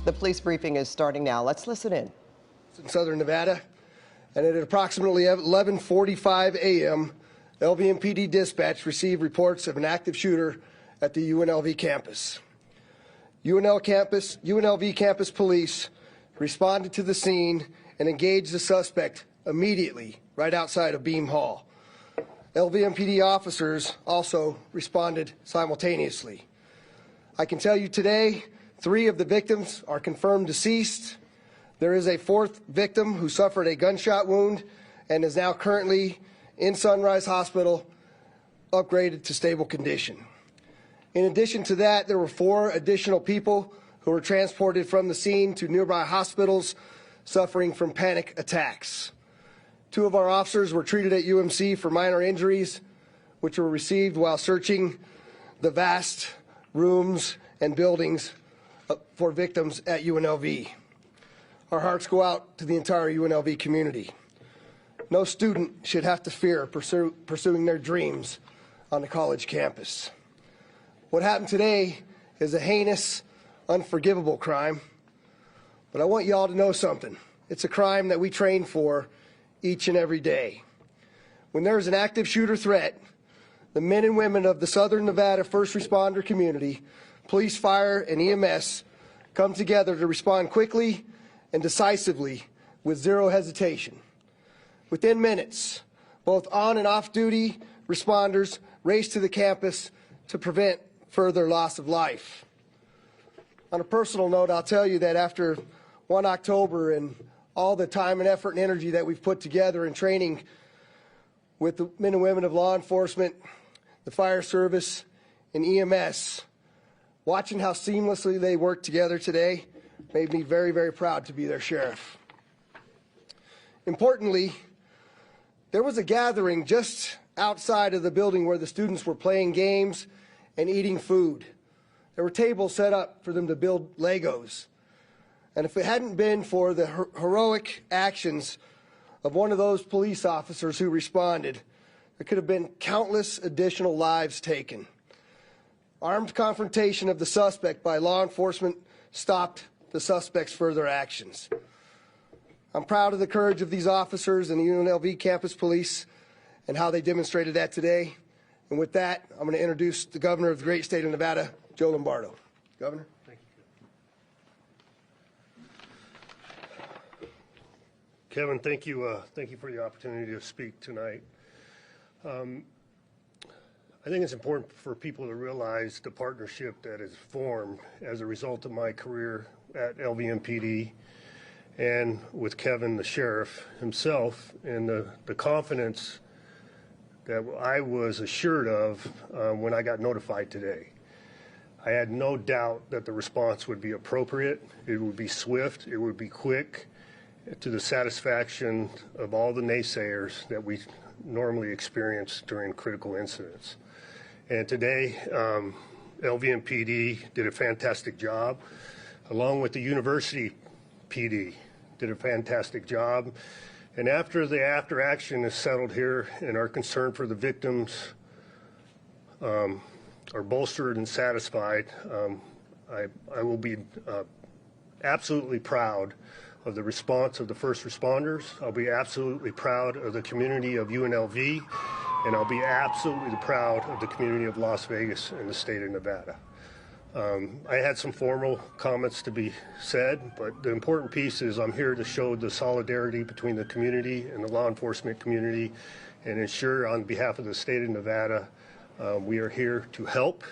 The police briefing is starting now. Let's listen in. In southern Nevada, and at approximately 11:45 a.m., LVMPD dispatch received reports of an active shooter at the UNLV campus. UNLV campus police responded to the scene and engaged the suspect immediately right outside of Beam Hall. LVMPD officers also responded simultaneously. I can tell you today, 3 of the victims are confirmed deceased. There is a 4th victim who suffered a gunshot wound and is now currently in Sunrise Hospital, upgraded to stable condition. In addition to that, there were 4 additional people who were transported from the scene to nearby hospitals suffering from panic attacks. 2 of our officers were treated at UMC for minor injuries, which were received while searching the vast rooms and buildings for victims at UNLV. Our hearts go out to the entire UNLV community. No student should have to fear pursuing their dreams on the college campus. What happened today is a heinous, unforgivable crime, but I want you all to know something. It's a crime that we train for each and every day. When there's an active shooter threat, the men and women of the Southern Nevada first responder community, police, fire, and EMS come together to respond quickly and decisively with zero hesitation. Within minutes, both on and off-duty responders race to the campus to prevent further loss of life. On a personal note, I'll tell you that after 1 October and all the time and effort and energy that we've put together in training with the men and women of law enforcement, the fire service, and EMS, watching how seamlessly they work together today made me very, very proud to be their sheriff. Importantly, there was a gathering just outside of the building where the students were playing games and eating food. There were tables set up for them to build Legos. And if it hadn't been for the heroic actions of one of those police officers who responded, there could have been countless additional lives taken. Armed confrontation of the suspect by law enforcement stopped the suspect's further actions. I'm proud of the courage of these officers and the UNLV campus police and how they demonstrated that today. And with that, I'm going to introduce the governor of the great state of Nevada, Joe Lombardo. Governor. Thank you. Kevin, thank you for the opportunity to speak tonight. I think it's important for people to realize the partnership that is formed as a result of my career at LVMPD and with Kevin, the sheriff himself, and the confidence that I was assured of when I got notified today. I had no doubt that the response would be appropriate, it would be swift, it would be quick, to the satisfaction of all the naysayers that we normally experience during critical incidents. And today, LVMPD did a fantastic job, along with the University PD did a fantastic job. And after the after action is settled here and our concern for the victims are bolstered and satisfied, I will be absolutely proud of the response of the first responders. I'll be absolutely proud of the community of UNLV, and I'll be absolutely proud of the community of Las Vegas and the state of Nevada. I had some formal comments to be said, but the important piece is I'm here to show the solidarity between the community and the law enforcement community and ensure on behalf of the state of Nevada, we are here to help,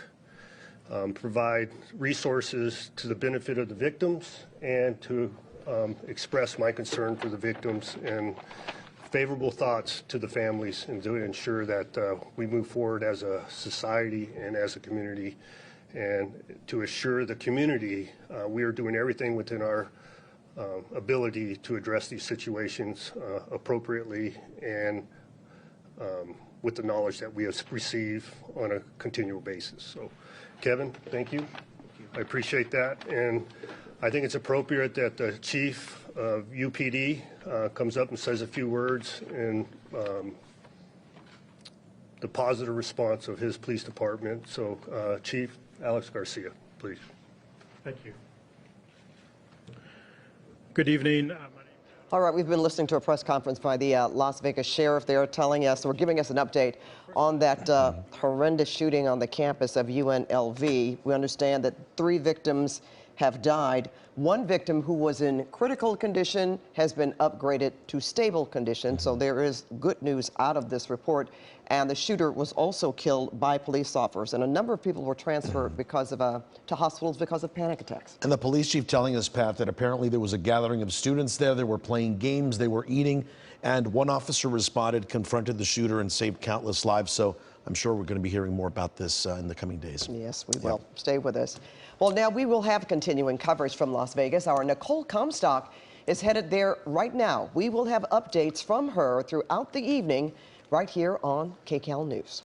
provide resources to the benefit of the victims, and to express my concern for the victims and favorable thoughts to the families, and to ensure that we move forward as a society and as a community, and to assure the community we are doing everything within our ability to address these situations appropriately and with the knowledge that we have received on a continual basis. So, Kevin, thank you. I appreciate that, and I think it's appropriate that the chief of UPD comes up and says a few words in the positive response of his police department. So, Chief Alex Garcia, please. Thank you. Good evening. All right, we've been listening to a press conference by the Las Vegas sheriff. They're telling us, or giving us an update on that horrendous shooting on the campus of UNLV. We understand that 3 victims have died. 1 victim who was in critical condition has been upgraded to stable condition. So there is good news out of this report. And the shooter was also killed by police officers. And a number of people were transferred because of to hospitals because of panic attacks. And the police chief telling us, Pat, that apparently there was a gathering of students there. They were playing games, they were eating, and 1 officer responded, confronted the shooter, and saved countless lives. So I'm sure we're going to be hearing more about this in the coming days. Yes, we will. Stay with us. Well, now we will have continuing coverage from Las Vegas. Our Nicole Comstock is headed there right now. We will have updates from her throughout the evening right here on KCAL News.